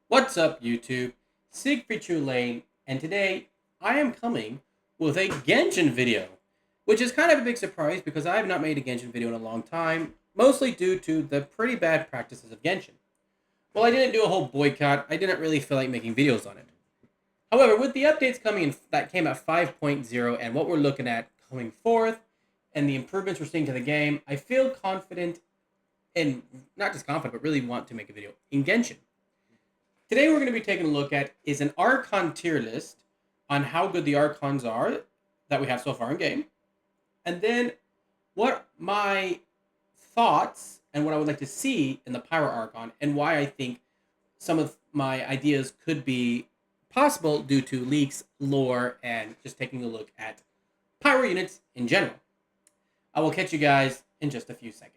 What's up, YouTube? Siegfried Lane, and today I am coming with a Genshin video, which is kind of a big surprise because I have not made a Genshin video in a long time, mostly due to the pretty bad practices of Genshin. Well, I didn't do a whole boycott, I didn't really feel like making videos on it. However, with the updates coming in that came at 5.0 and what we're looking at coming forth, and the improvements we're seeing to the game, I feel confident, and not just confident, but really want to make a video in Genshin. Today we're going to be taking a look at is an Archon tier list on how good the Archons are that we have so far in game. And then what my thoughts and what I would like to see in the Pyro Archon and why I think some of my ideas could be possible due to leaks, lore, and just taking a look at Pyro units in general. I will catch you guys in just a few seconds.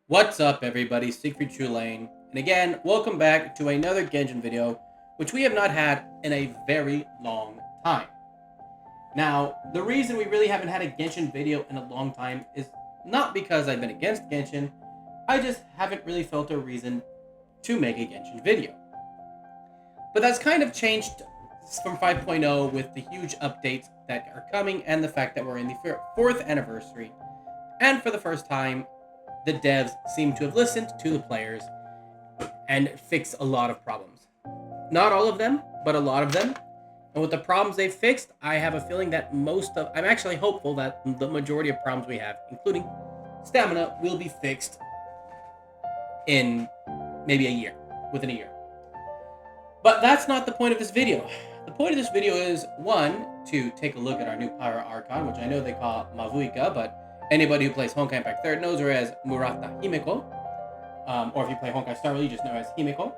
What's up, everybody? Siegfried Lane, and again, welcome back to another Genshin video, which we have not had in a very long time. Now, the reason we really haven't had a Genshin video in a long time is not because I've been against Genshin, I just haven't really felt a reason to make a Genshin video. But that's kind of changed from 5.0 with the huge updates that are coming and the fact that we're in the 4th anniversary, and for the first time, the devs seem to have listened to the players and fixed a lot of problems. Not all of them, but a lot of them. And with the problems they've fixed, I have a feeling that I'm actually hopeful that the majority of problems we have, including stamina, will be fixed in maybe within a year. But that's not the point of this video. The point of this video is, one, to take a look at our new Pyro Archon, which I know they call Mavuika, but anybody who plays Honkai Impact 3rd knows her as Murata Himeko. Or if you play Honkai Star Rail, you just know her as Himeko.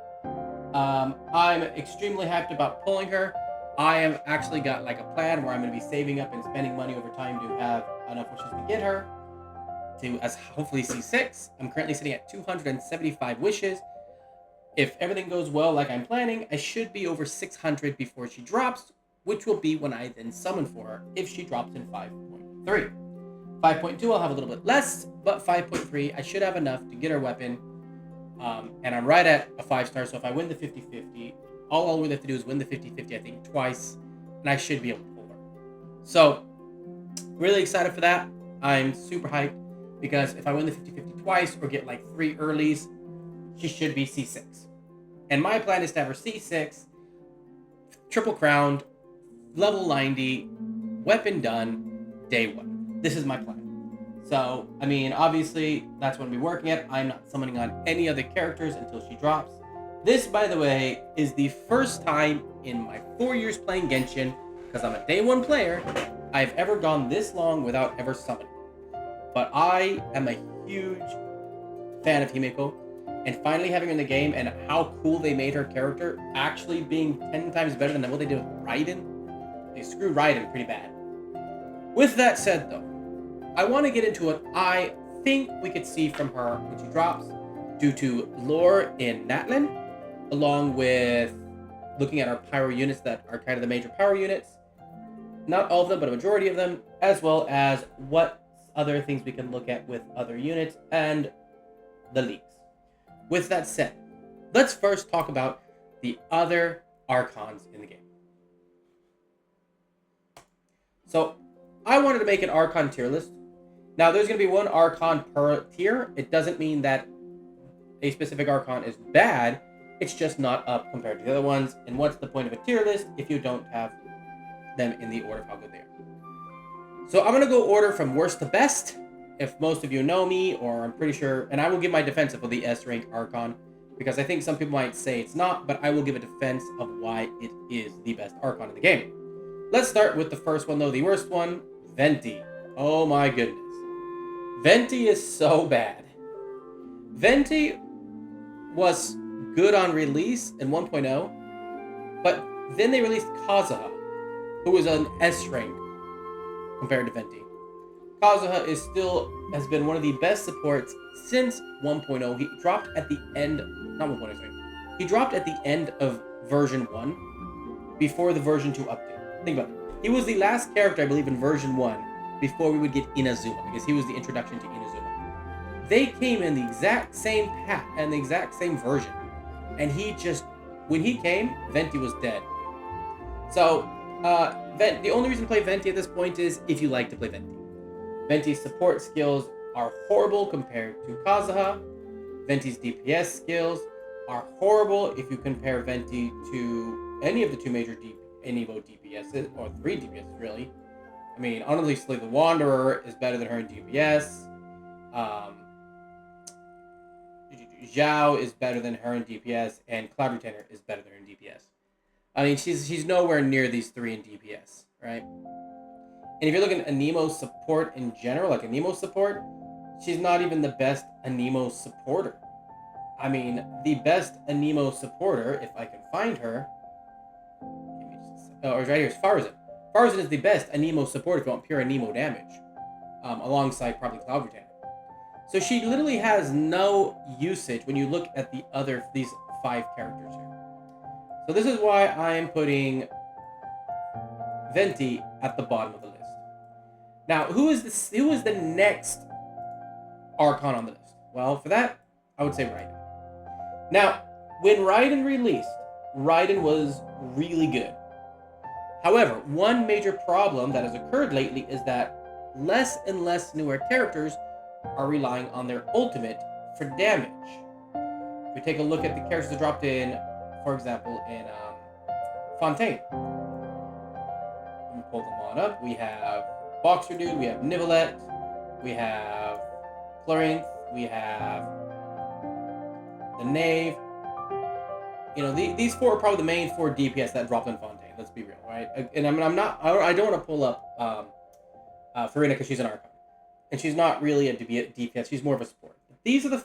I'm extremely hyped about pulling her. I have actually got like a plan where I'm going to be saving up and spending money over time to have enough wishes to get her to as hopefully C6. I'm currently sitting at 275 wishes. If everything goes well like I'm planning, I should be over 600 before she drops, which will be when I then summon for her if she drops in 5.3. 5.2, I'll have a little bit less, but 5.3, I should have enough to get her weapon. And I'm right at a 5-star, so if I win the 50-50, all I'll really have to do is win the 50-50, I think, twice, and I should be able to pull her. So, really excited for that. I'm super hyped, because if I win the 50-50 twice, or get like 3 earlies, she should be C6. And my plan is to have her C6, triple crowned, level 90, weapon done, day 1. This is my plan. So, I mean, obviously, that's what I'll be working at. I'm not summoning on any other characters until she drops. This, by the way, is the first time in my 4 years playing Genshin, because I'm a day 1 player, I've ever gone this long without ever summoning. But I am a huge fan of Himeko, and finally having her in the game and how cool they made her character actually being 10 times better than what they did with Raiden. They screwed Raiden pretty bad. With that said, though, I want to get into what I think we could see from her when she drops due to lore in Natlan, along with looking at our Pyro units that are kind of the major Pyro units. Not all of them, but a majority of them, as well as what other things we can look at with other units and the leaks. With that said, let's first talk about the other Archons in the game. So, I wanted to make an Archon tier list. Now, there's going to be one Archon per tier. It doesn't mean that a specific Archon is bad. It's just not up compared to the other ones. And what's the point of a tier list if you don't have them in the order of how good they are? So I'm going to go order from worst to best. If most of you know me, or I'm pretty sure, and I will give my defense of the S rank Archon, because I think some people might say it's not, but I will give a defense of why it is the best Archon in the game. Let's start with the first one, though, the worst one, Venti. Oh my goodness. Venti is so bad. Venti was good on release in 1.0, but then they released Kazuha, who was an S rank compared to Venti. Kazuha has been one of the best supports since 1.0. He dropped at the end, not 1.0, sorry. He dropped at the end of version 1 before the version 2 update. Think about it. He was the last character, I believe, in version 1 before we would get Inazuma, because he was the introduction to Inazuma. They came in the exact same path and the exact same version. And when he came, Venti was dead. So, the only reason to play Venti at this point is if you like to play Venti. Venti's support skills are horrible compared to Kazuha. Venti's DPS skills are horrible if you compare Venti to any of the two major Evo DPSs, or 3 DPSs really. I mean, honestly, the Wanderer is better than her in DPS. Zhao is better than her in DPS, and Cloud Retainer is better than her in DPS. I mean, she's nowhere near these 3 in DPS, right? And if you're looking at Anemo support in general, like Anemo support, she's not even the best Anemo supporter. I mean, the best Anemo supporter, if I can find her, right here is Farzin. Farzin is the best Anemo supporter if you want pure Anemo damage, alongside probably Cloud Retainer. So she literally has no usage when you look at these 5 characters here. So this is why I am putting Venti at the bottom of the list. Now, who is the next Archon on the list? Well, for that, I would say Raiden. Now, when Raiden released, Raiden was really good. However, one major problem that has occurred lately is that less and less newer characters are relying on their ultimate for damage. If we take a look at the characters that dropped in, for example, in Fontaine. Let me pull them on up. We have Boxer Dude, we have Nivelette, we have Clorinth, we have the Knave. You know, these 4 are probably the main 4 DPS that dropped in Fontaine. Let's be real, right? And I mean, I don't want to pull up Furina because she's an Archon, and she's not really a DPS. She's more of a support. But these are the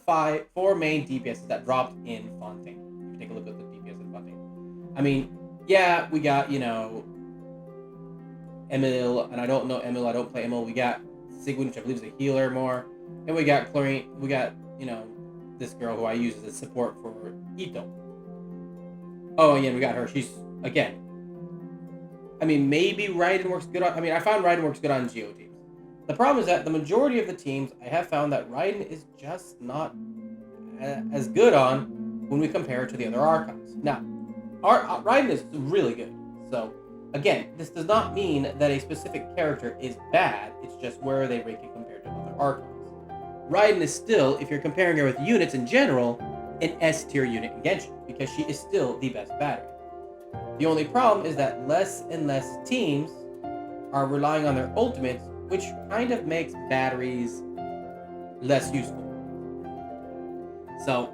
4 main DPS that dropped in Fontaine. If you take a look at the DPS in Fontaine. I mean, yeah, we got, you know, Emil, and I don't know Emil. I don't play Emil. We got Sigwin, which I believe is a healer more, and we got Chlorine. We got, you know, this girl who I use as a support for Ito. Oh yeah, we got her. She's, again, I mean, maybe Raiden works good on. I found Raiden works good on Geo teams. The problem is that the majority of the teams I have found that Raiden is just not as good on when we compare it to the other Archons. Now, Raiden is really good. So, again, this does not mean that a specific character is bad. It's just where they rank it compared to other Archons. Raiden is still, if you're comparing her with units in general, an S tier unit in Genshin, because she is still the best battery. The only problem is that less and less teams are relying on their ultimates, which kind of makes batteries less useful. So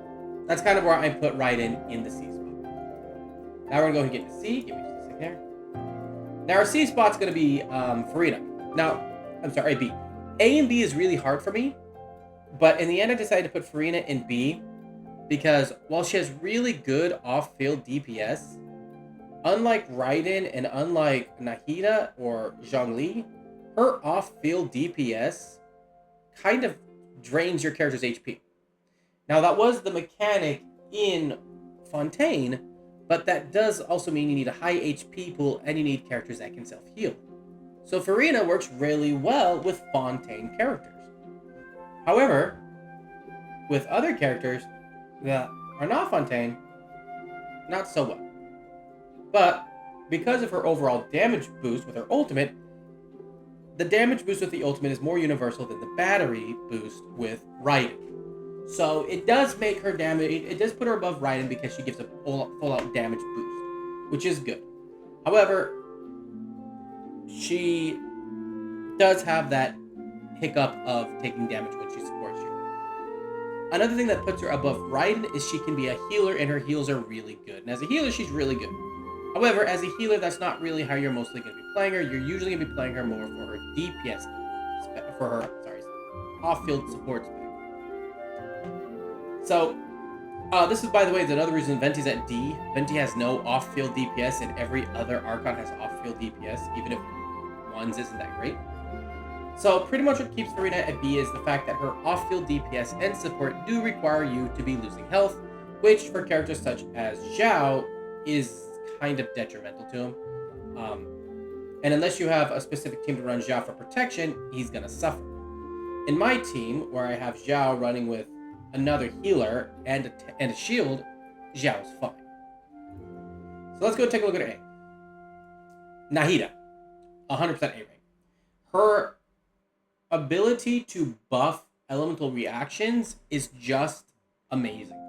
that's kind of where I put Raiden in the C spot. Now we're gonna go ahead and get to C. Give me just a second here. Now our C spot's gonna be Furina. Now, I'm sorry, B. A and B is really hard for me, but in the end I decided to put Furina in B because while she has really good off-field DPS, unlike Raiden and unlike Nahida or Zhongli, her off-field DPS kind of drains your character's HP. Now, that was the mechanic in Fontaine, but that does also mean you need a high HP pool and you need characters that can self-heal. So Furina works really well with Fontaine characters. However, with other characters that are not Fontaine, not so well. But because of her overall damage boost with her ultimate, the damage boost with the ultimate is more universal than the battery boost with Raiden. So it does make her damage, it does put her above Raiden because she gives a full-out damage boost, which is good. However, she does have that hiccup of taking damage when she supports you. Another thing that puts her above Raiden is she can be a healer, and her heals are really good. And as a healer, she's really good. However, as a healer, that's not really how you're mostly going to be playing her. You're usually going to be playing her more for her DPS, off-field support spec. So, This is, by the way, another reason Venti's at D. Venti has no off-field DPS, and every other Archon has off-field DPS, even if one's isn't that great. So pretty much what keeps Farina at B is the fact that her off-field DPS and support do require you to be losing health, which for characters such as Zhao is kind of detrimental to him. And unless you have a specific team to run Zhao for protection, he's going to suffer. In my team, where I have Zhao running with another healer and a shield, Zhao's fine. So let's go take a look at her A. Nahida, 100% A rank. Her ability to buff elemental reactions is just amazing.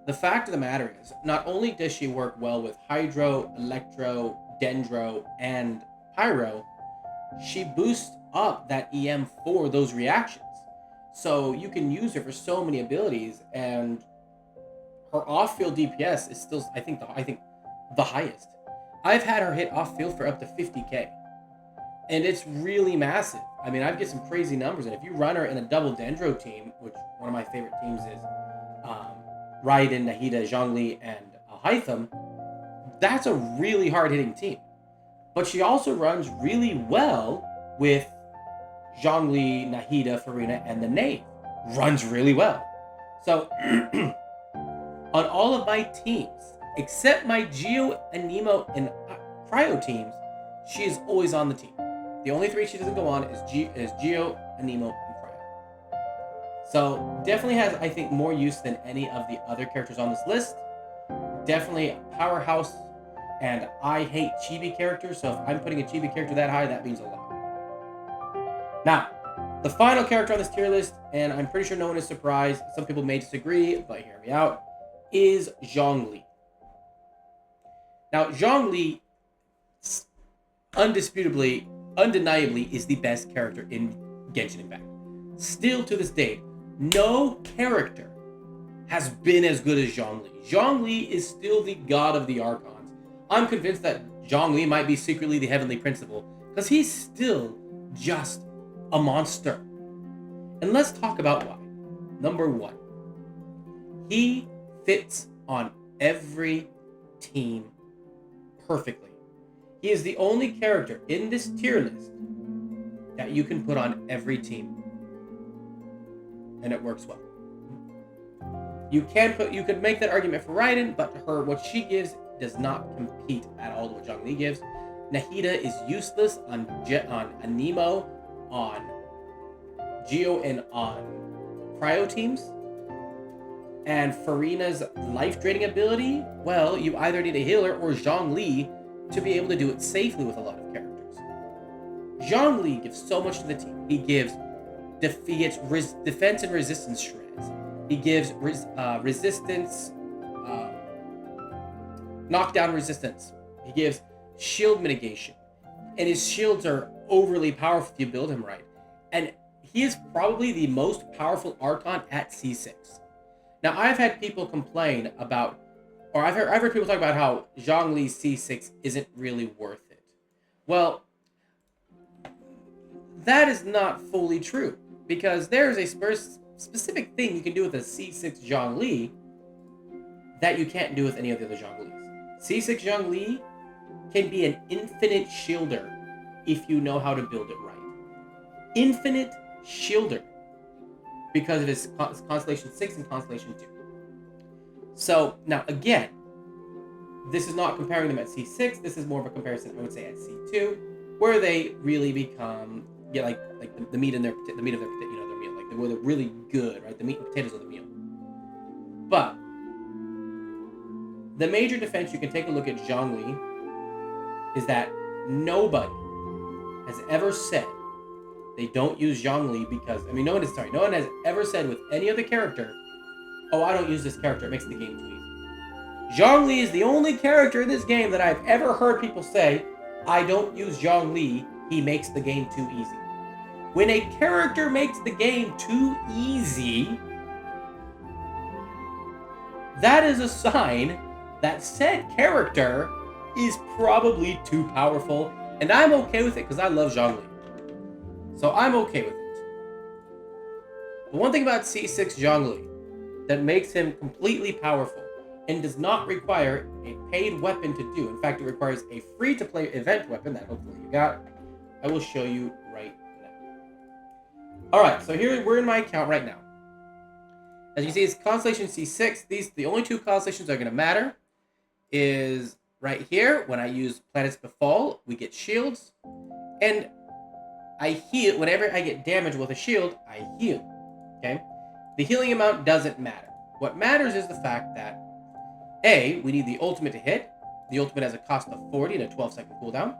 The fact of the matter is, not only does she work well with Hydro, Electro, Dendro, and Pyro, she boosts up that EM for those reactions. So you can use her for so many abilities, and her off-field DPS is still, I think the highest. I've had her hit off-field for up to 50k, and it's really massive. I mean, I've get some crazy numbers, and if you run her in a double Dendro team, which one of my favorite teams is Raiden, Nahida, Zhongli, and Hytham, that's a really hard-hitting team. But she also runs really well with Zhongli, Nahida, Farina, and the Knave. Runs really well. So, on all of my teams, except my Geo, Anemo, and Cryo teams, she is always on the team. The only three she doesn't go on is Geo, Anemo, and Cryo. So, definitely has, I think, more use than any of the other characters on this list. Definitely a powerhouse, and I hate chibi characters, so if I'm putting a chibi character that high, that means a lot. Now, the final character on this tier list, and I'm pretty sure no one is surprised, some people may disagree, but hear me out, is Zhongli. Now, Zhongli, undeniably, is the best character in Genshin Impact. Still to this day, no character has been as good as Zhongli. Zhongli is still the god of the Archons. I'm convinced that Zhongli might be secretly the Heavenly Principal, because he's still just a monster. And let's talk about why. Number one, he fits on every team perfectly. He is the only character in this tier list that you can put on every team, and it works well. You could make that argument for Raiden, but what she gives does not compete at all to what Zhongli gives. Nahida is useless on Anemo, on Geo, and on Cryo teams. And Farina's life draining ability, well, you either need a healer or Zhongli to be able to do it safely with a lot of characters. Zhongli gives so much to the team. He gets defense and resistance shreds. He gives resistance, knockdown resistance. He gives shield mitigation. And his shields are overly powerful if you build him right. And he is probably the most powerful Archon at C6. Now, I've had people complain about, or I've heard people talk about how Zhongli's C6 isn't really worth it. Well, that is not fully true, because there is a specific thing you can do with a C6 Zhongli that you can't do with any of the other Zhonglis. C6 Zhongli can be an infinite shielder if you know how to build it right. Infinite shielder, because of his Constellation 6 and Constellation 2. So, now again, this is not comparing them at C6, this is more of a comparison, I would say, at C2, where they really become, like the meat in their meal, like where they're really good, right? The meat and potatoes of the meal. But the major defense, you can take a look at Zhongli, is that nobody has ever said they don't use Zhongli because, no one has ever said with any other character, oh, I don't use this character, it makes the game too easy. Zhongli is the only character in this game that I've ever heard people say, I don't use Zhongli, he makes the game too easy. When a character makes the game too easy, that is a sign that said character is probably too powerful, and I'm okay with it because I love Zhongli. So I'm okay with it. But one thing about C6 Zhongli, that makes him completely powerful and does not require a paid weapon to do. In fact, it requires a free-to-play event weapon that hopefully you got. I will show you right now. Alright, so here we're in my account right now. As you can see, it's Constellation C6. The only two constellations that are going to matter is right here. When I use Planets Befall, we get shields. And I heal. Whenever I get damage with a shield, I heal. Okay? The healing amount doesn't matter. What matters is the fact that A, we need the ultimate to hit. The ultimate has a cost of 40 and a 12-second cooldown.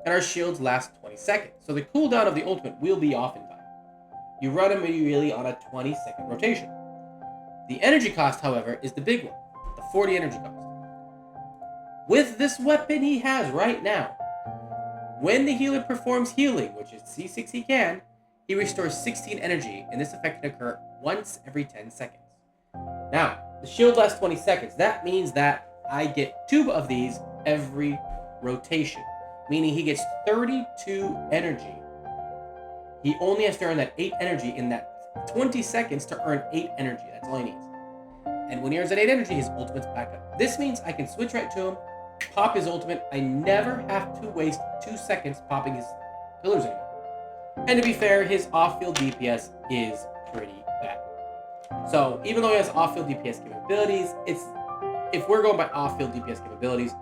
And our shields last 20 seconds. So the cooldown of the ultimate will be off in time. You run immediately on a 20-second rotation. The energy cost, however, is the big one. The 40 energy cost. With this weapon he has right now, when the healer performs healing, which is C6 he restores 16 energy, and this effect can occur once every 10 seconds. Now, the shield lasts 20 seconds. That means that I get 2 of these every rotation, meaning he gets 32 energy. He only has to earn that 8 energy in that 20 seconds to earn 8 energy. That's all he needs. And when he earns that 8 energy, his ultimate's back up. This means I can switch right to him, pop his ultimate. I never have to waste 2 seconds popping his pillars anymore. And to be fair, his off-field DPS is pretty bad. So even though he has off-field DPS capabilities, if we're going by off-field DPS capabilities,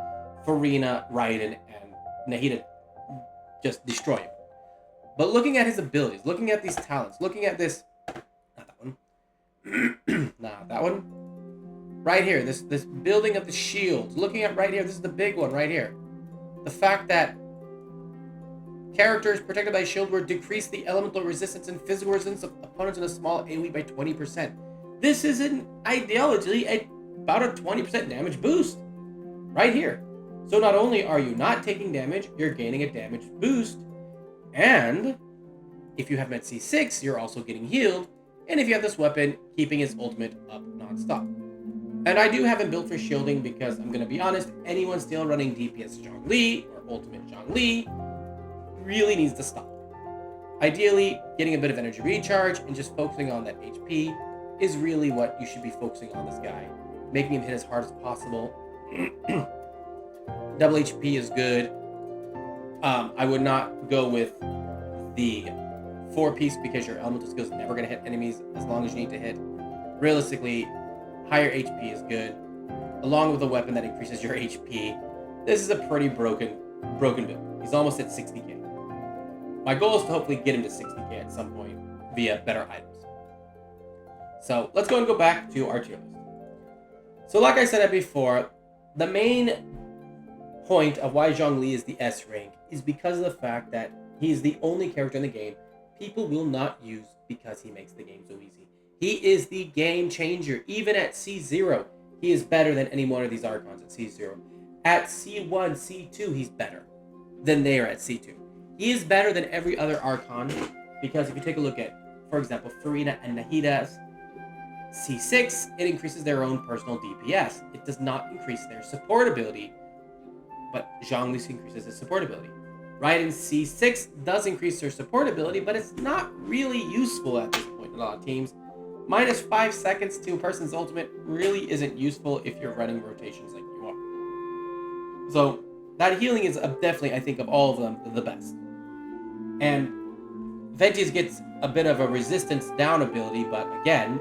Farina, Raiden, and Nahida just destroy him. But looking at his abilities, looking at these talents, looking at this, not that one, not that one, right here, this building of the shields, looking at right here, this is the big one right here. The fact that characters protected by shield word decrease the elemental resistance and physical resistance of opponents in a small AoE by 20%. This is ideally about a 20% damage boost right here. So not only are you not taking damage, you're gaining a damage boost. And if you have Med C6, you're also getting healed. And if you have this weapon, keeping his ultimate up non-stop. And I do have him built for shielding because I'm going to be honest, anyone still running DPS Zhongli or Ultimate Zhongli really needs to stop. Ideally, getting a bit of energy recharge and just focusing on that HP is really what you should be focusing on this guy. Making him hit as hard as possible. Double HP is good. I would not go with the 4-piece because your elemental skill is never going to hit enemies as long as you need to hit. Realistically, higher HP is good, along with a weapon that increases your HP. This is a pretty broken build. He's almost at 60k. My goal is to hopefully get him to 60k at some point via better items. So let's go and go back to our tier list. So like I said before, the main point of why Zhongli is the S rank is because of the fact that he's the only character in the game people will not use because he makes the game so easy. He is the game changer. Even at C0, he is better than any one of these Archons at C0. At C1, C2, he's better than they are at C2. He is better than every other Archon because if you take a look at, for example, Farina and Nahida's C6, it increases their own personal DPS. It does not increase their support ability, but Zhongli's increases his support ability. Raiden's C6 does increase their support ability, but it's not really useful at this point in a lot of teams. Minus 5 seconds to a person's ultimate really isn't useful if you're running rotations like you are. So that healing is definitely, I think, of all of them, the best. And Ventius gets a bit of a resistance down ability, but again,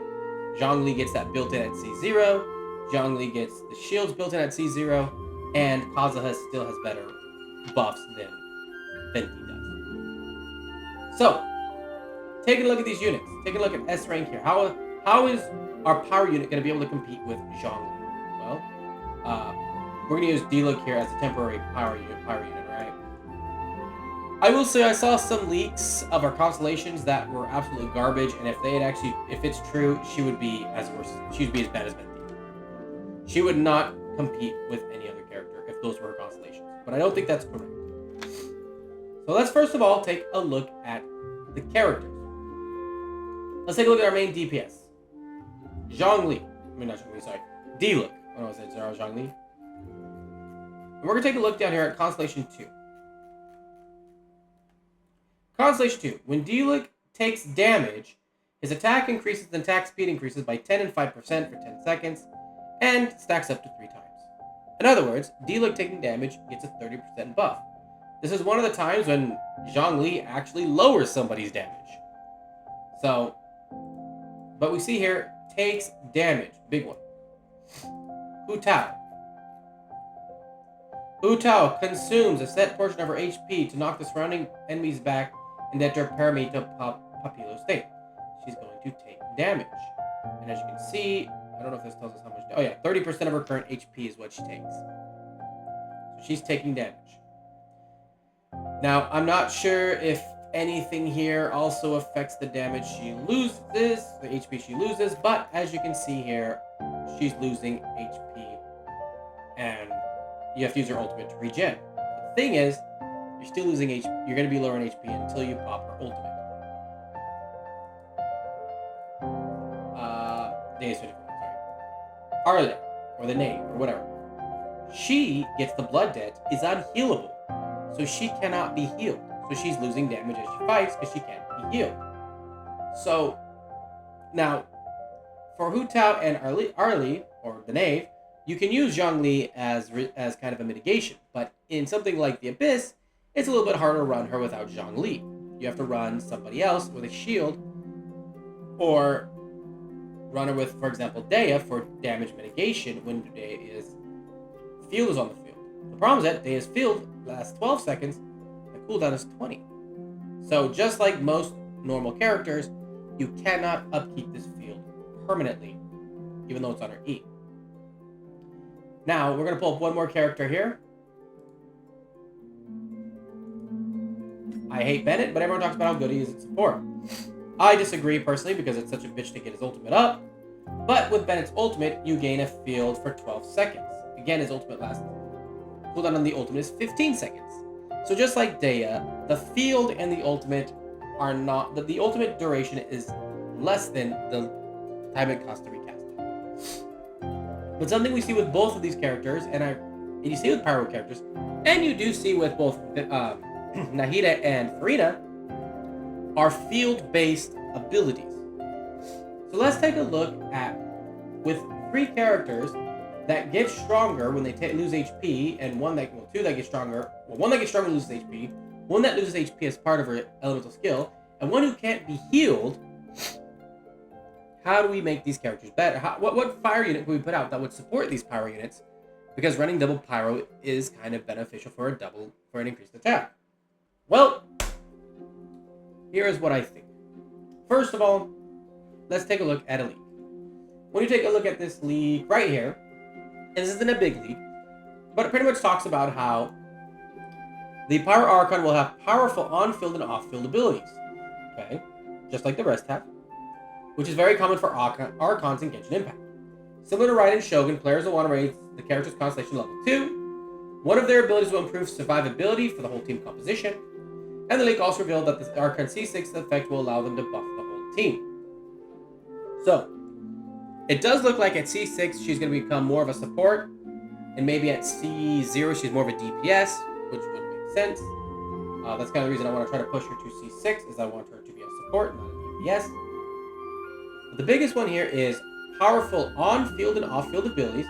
Zhongli gets that built in at C0, Zhongli gets the shields built in at C0, and Kazuha still has better buffs than Venti does. So, taking a look at these units, taking a look at S rank here. How is our power unit going to be able to compete with Zhongli? Well, we're going to use D-Look here as a temporary power unit, right? I will say I saw some leaks of our constellations that were absolutely garbage, and if it's true, she would be as bad as Venti. She would not compete with any other character if those were her constellations. But I don't think that's correct. So let's first of all take a look at the characters. Let's take a look at our main DPS. D-Look. Oh no, I said Zhongli. And we're going to take a look down here at Constellation 2. Constellation 2. When D-Look takes damage, His attack increases and attack speed increases by 10 and 5% for 10 seconds, and stacks up to 3 times. In other words, dealer taking damage gets a 30% buff. This is one of the times when Zhongli actually lowers somebody's damage. So, but we see here, takes damage, big one. Hu Tao. Hu Tao consumes a set portion of her HP to knock the surrounding enemies back and enter Paramita Papilo state. She's going to take damage. And as you can see, I don't know if this tells us how much. Oh yeah, 30% of her current HP is what she takes. So she's taking damage. Now, I'm not sure if anything here also affects the damage she loses, the HP she loses, but as you can see here, she's losing HP, and you have to use her ultimate to regen. But the thing is, you're still losing HP. You're going to be lower in HP until you pop her ultimate. Days 54, sorry. Arle, or the Knave, or whatever. She gets the blood debt, is unhealable, so she cannot be healed. So she's losing damage as she fights because she can't be healed. So, now, for Hu Tao and Arle, or the Knave, you can use Zhongli as kind of a mitigation. But in something like the Abyss, it's a little bit harder to run her without Zhongli. You have to run somebody else with a shield, or run her with, for example, Dea for damage mitigation when Dea's field is on the field. The problem is that Dea's field lasts 12 seconds, the cooldown is 20. So just like most normal characters, you cannot upkeep this field permanently, even though it's on her E. Now, we're going to pull up one more character here. I hate Bennett, but everyone talks about how good he is at support. I disagree personally because it's such a bitch to get his ultimate up. But with Bennett's ultimate, you gain a field for 12 seconds. Again, his ultimate lasts. Cooldown on the ultimate is 15 seconds. So just like Dea, the field and the ultimate are not... The ultimate duration is less than the time it costs to recast it. But something we see with both of these characters, and you see with Pyro characters, and you do see with both Nahida and Farina, are field-based abilities. So let's take a look at, with 3 characters that get stronger when they lose HP, and two that get stronger. Well, one that gets stronger loses HP, one that loses HP as part of her elemental skill, and one who can't be healed. How do we make these characters better? What fire unit can we put out that would support these pyro units? Because running double pyro is kind of beneficial for an increased attack. Well, here is what I think. First of all, let's take a look at a league. When you take a look at this league right here, and this isn't a big league, but it pretty much talks about how the Pyro Archon will have powerful on-field and off-field abilities. Okay? Just like the rest have. Which is very common for Archons in Genshin Impact. Similar to Raiden Shogun, players will want to raise the character's constellation level 2. One of their abilities will improve survivability for the whole team composition. And the leak also revealed that the Archon C6 effect will allow them to buff the whole team. So, it does look like at C6 she's going to become more of a support, and maybe at C0 she's more of a DPS, which would make sense. That's kind of the reason I want to try to push her to C6, is I want her to be a support, not a DPS. But the biggest one here is powerful on-field and off-field abilities.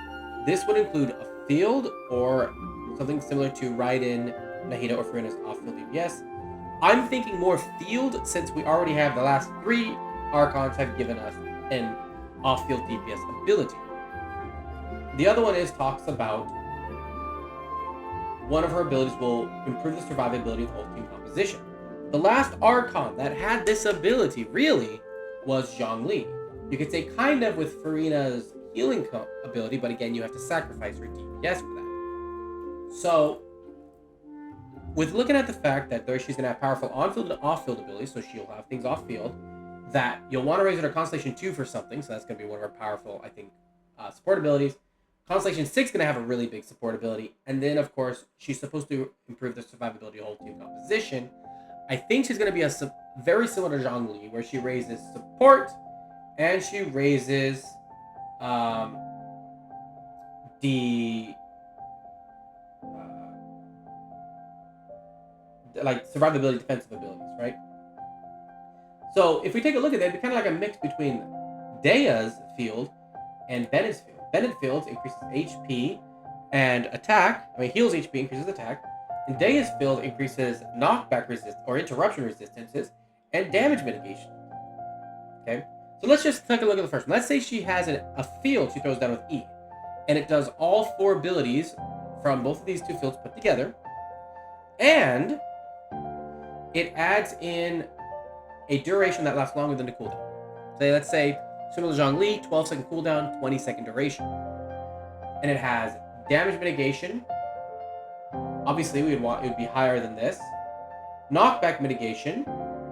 This would include a field or something similar to Raiden, Nahida, or Farina's off-field DPS. I'm thinking more field, since we already have the last 3 Archons have given us an off-field DPS ability. The other one talks about one of her abilities will improve the survivability of the whole team composition. The last Archon that had this ability really was Zhongli. You could say kind of with Farina's healing ability, but again, you have to sacrifice her DPS for that. So, with looking at the fact that she's going to have powerful on-field and off-field abilities, so she'll have things off-field, that you'll want to raise her Constellation 2 for something, so that's going to be one of her powerful, I think, support abilities. Constellation 6 is going to have a really big support ability, and then, of course, she's supposed to improve the survivability of the whole team composition. I think she's going to be very similar to Zhongli, where she raises support, and she raises like survivability, defensive abilities, right? So if we take a look at that, it'd be kind of like a mix between Dea's field and Bennett's field. Bennett's field increases HP and attack. I mean, heals HP, increases attack. And Dea's field increases knockback resist or interruption resistances and damage mitigation. Okay, so let's just take a look at the first one. Let's say she has a field she throws down with E, and it does all 4 abilities from both of these 2 fields put together, and it adds in a duration that lasts longer than the cooldown. So let's say similar to Zhongli, 12-second cooldown, 20-second duration, and it has damage mitigation. Obviously, it would be higher than this. Knockback mitigation,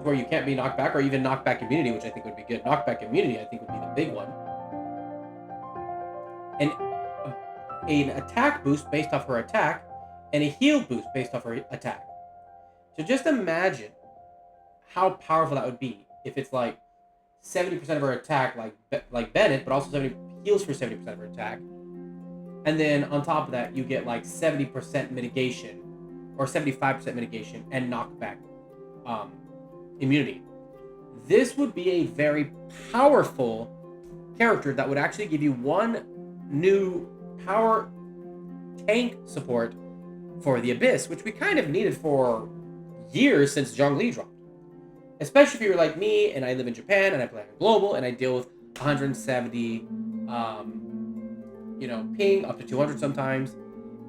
where you can't be knocked back, or even knockback immunity, which I think would be good. Knockback immunity, I think, would be the big one. And an attack boost based off her attack, and a heal boost based off her attack. So just imagine how powerful that would be if it's like 70% of her attack, like Bennett, but also 70 heals for 70% of her attack. And then on top of that, you get like 70% mitigation or 75% mitigation and knockback immunity. This would be a very powerful character that would actually give you one new power tank support for the Abyss, which we kind of needed for years since Zhongli dropped. Especially if you're like me and I live in Japan and I play on global and I deal with 170 ping up to 200 sometimes.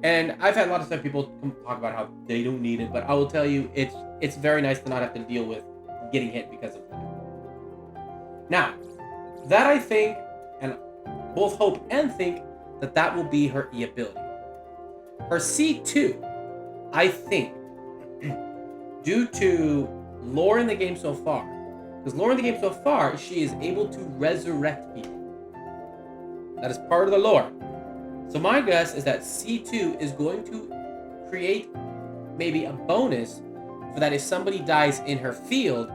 And I've had a lot of people talk about how they don't need it, but I will tell you, it's very nice to not have to deal with getting hit because of that. Now, that I think, and both hope and think, that will be her E ability. Her C2, I think, due to lore in the game so far, because lore in the game so far, she is able to resurrect people. That is part of the lore. So my guess is that C2 is going to create maybe a bonus for that if somebody dies in her field,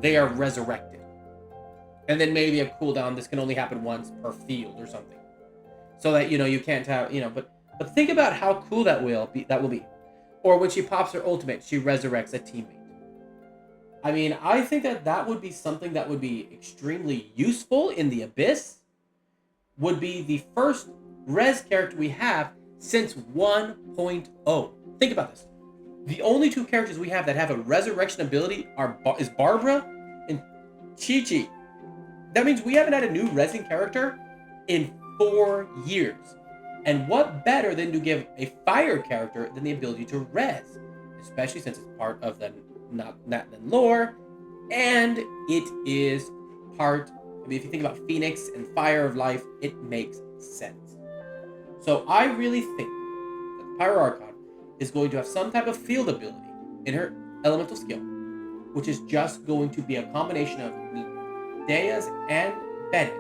they are resurrected. And then maybe a cooldown, this can only happen once per field or something. So that, you can't have, but think about how cool that will be. Or when she pops her ultimate, she resurrects a teammate. I mean, I think that would be something that would be extremely useful in the Abyss. Would be the first res character we have since 1.0. Think about this. The only 2 characters we have that have a resurrection ability is Barbara and Chi-Chi. That means we haven't had a new resing character in 4 years. And what better than to give a fire character than the ability to res, especially since it's part of the lore, and it is part. I mean, if you think about Phoenix and Fire of Life, it makes sense. So I really think that the Pyro Archon is going to have some type of field ability in her elemental skill, which is just going to be a combination of Dea's and Bennett's.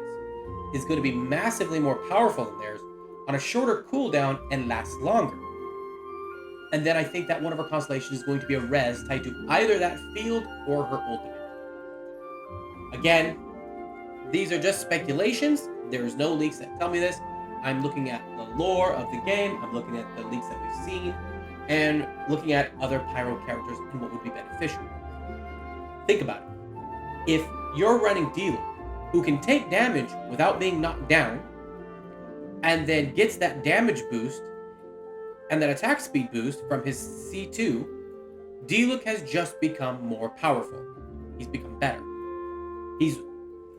Is going to be massively more powerful than theirs on a shorter cooldown and lasts longer. And then I think that one of her constellations is going to be a res tied to either that field or her ultimate. Again, these are just speculations. There's no leaks that tell me this. I'm looking at the lore of the game. I'm looking at the leaks that we've seen and looking at other Pyro characters and what would be beneficial. Think about it. If you're running Diluc, who can take damage without being knocked down, and then gets that damage boost and that attack speed boost from his C2, Diluc has just become more powerful. He's become better.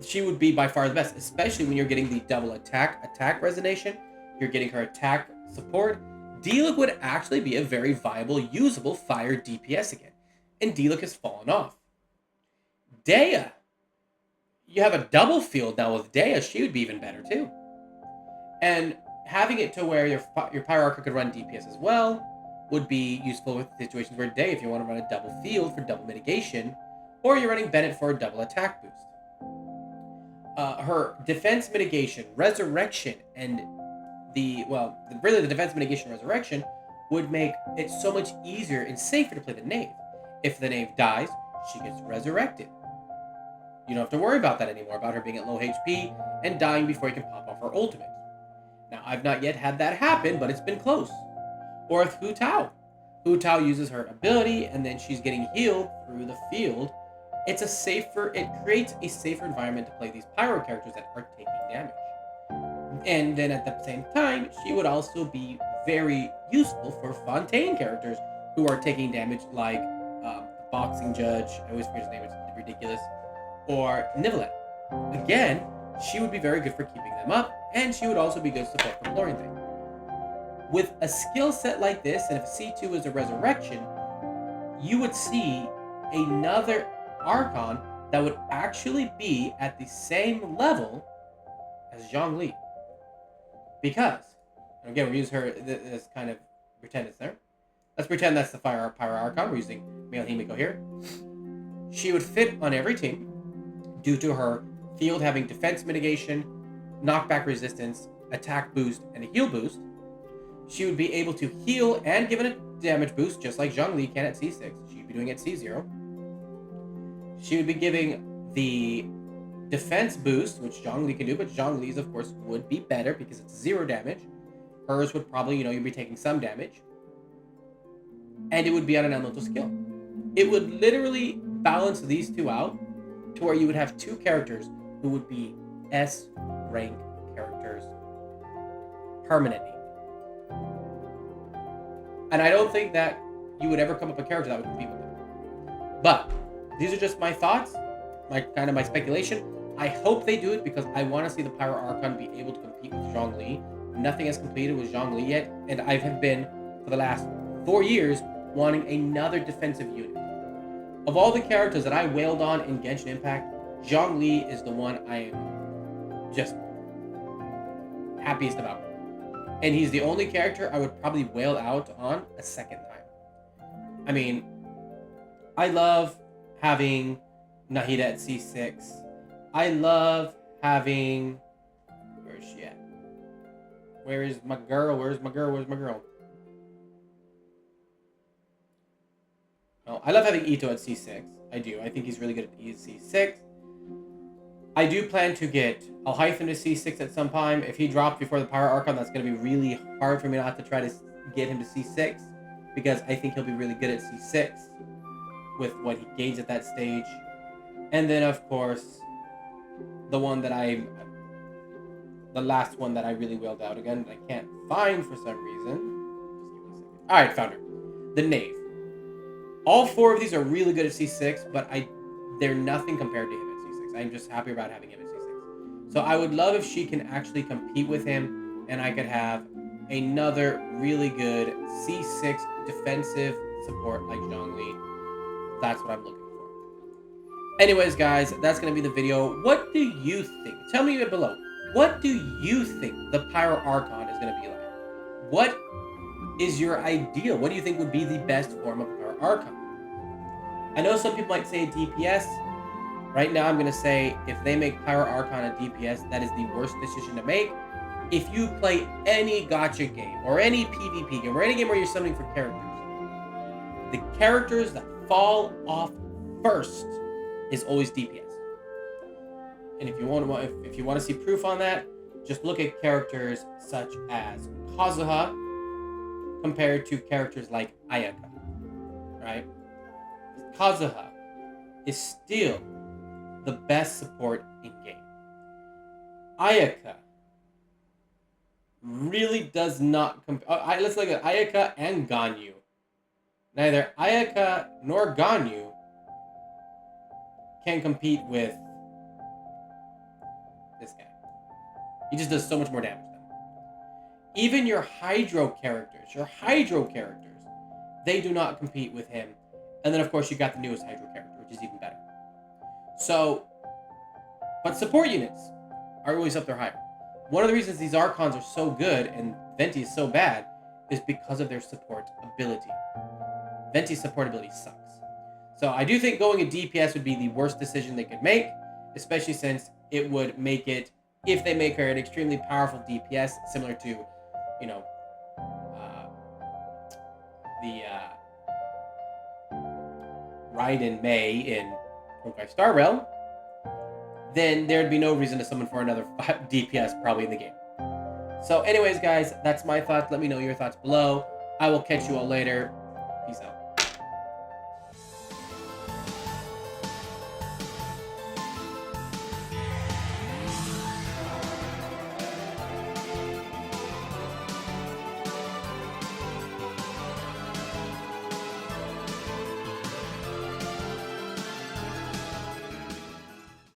She would be by far the best, especially when you're getting the double attack resonation. You're getting her attack support. Diluc would actually be a very viable, usable fire DPS again. And Diluc has fallen off. Dea. You have a double field now with Dea. She would be even better too. And having it to where your Pyro Archon could run DPS as well would be useful with situations where Dea, if you want to run a double field for double mitigation, or you're running Bennett for a double attack boost. Her defense mitigation, resurrection, and the defense mitigation resurrection would make it so much easier and safer to play the Knave. If the Knave dies, she gets resurrected. You don't have to worry about that anymore, about her being at low HP and dying before you can pop off her ultimate. Now, I've not yet had that happen, but it's been close. Or with Hu Tao. Hu Tao uses her ability, and then she's getting healed through the field it creates a safer environment to play these pyro characters that are taking damage. And then at the same time, she would also be very useful for Fontaine characters who are taking damage, like the boxing judge. I always forget his name; it's ridiculous. Or Nivelet. Again, she would be very good for keeping them up, and she would also be good support for Flooring Thing. With a skill set like this, and if C2 is a resurrection, you would see another Archon that would actually be at the same level as Zhongli. Because, and again, we use her as kind of pretend it's there. Let's pretend that's the Pyro Archon. We're using male Himiko here. She would fit on every team due to her field having defense mitigation, knockback resistance, attack boost, and a heal boost. She would be able to heal and give it a damage boost, just like Zhongli can at C6. She'd be doing it at C0. She would be giving the defense boost, which Zhongli can do, but Zhongli's, of course, would be better because it's 0 damage. Hers would probably, you'd be taking some damage. And it would be on an elemental skill. It would literally balance these two out to where you would have two characters who would be S rank characters permanently. And I don't think that you would ever come up with a character that would compete with them. But these are just my thoughts, my speculation. I hope they do it because I want to see the Pyro Archon be able to compete with Zhongli. Nothing has completed with Zhongli yet, and I have been, for the last 4 years, wanting another defensive unit. Of all the characters that I wailed on in Genshin Impact, Zhongli is the one I am just happiest about. And he's the only character I would probably wail out on a second time. I mean, I love having Nahida at C6. I love having... Where is she at? Where is my girl? Where's my girl? Where's my girl? Oh, I love having Ito at C6. I do. I think he's really good at C6. I do plan to get Alhaitham to C6 at some time. If he drops before the Pyro Archon, that's going to be really hard for me not to try to get him to C6, because I think he'll be really good at C6 with what he gains at that stage. And then, of course, the last one that I really wailed out again, that I can't find for some reason. Just give me a second. All right, found her. The Knave. All 4 of these are really good at C6, but they're nothing compared to him at C6. I'm just happy about having him at C6. So I would love if she can actually compete with him, and I could have another really good C6 defensive support like Zhongli. That's what I'm looking for. Anyways, guys, that's going to be the video. What do you think? Tell me below. What do you think the Pyro Archon is going to be like? What is your ideal? What do you think would be the best form of Pyro Archon? I know some people might say DPS. Right now, I'm going to say if they make Pyro Archon a DPS, that is the worst decision to make. If you play any gacha game, or any PvP game, or any game where you're summoning for characters, the characters that fall off first is always DPS. And if you want to see proof on that, just look at characters such as Kazuha compared to characters like Ayaka, right? Kazuha is still the best support in game. Ayaka really does not let's look at Ayaka and Ganyu. Neither Ayaka nor Ganyu can compete with this guy. He just does so much more damage than him. Even your Hydro characters, they do not compete with him. And then, of course, you got the newest Hydro character, which is even better. So, but support units are always up there higher. One of the reasons these Archons are so good and Venti is so bad is because of their support ability. Venti's support ability sucks. So I do think going a DPS would be the worst decision they could make, especially since it would make it, if they make her an extremely powerful DPS, similar to, Raiden Mei in Honkai Star Realm, then there'd be no reason to summon for another DPS probably in the game. So anyways, guys, that's my thoughts. Let me know your thoughts below. I will catch you all later. Peace out.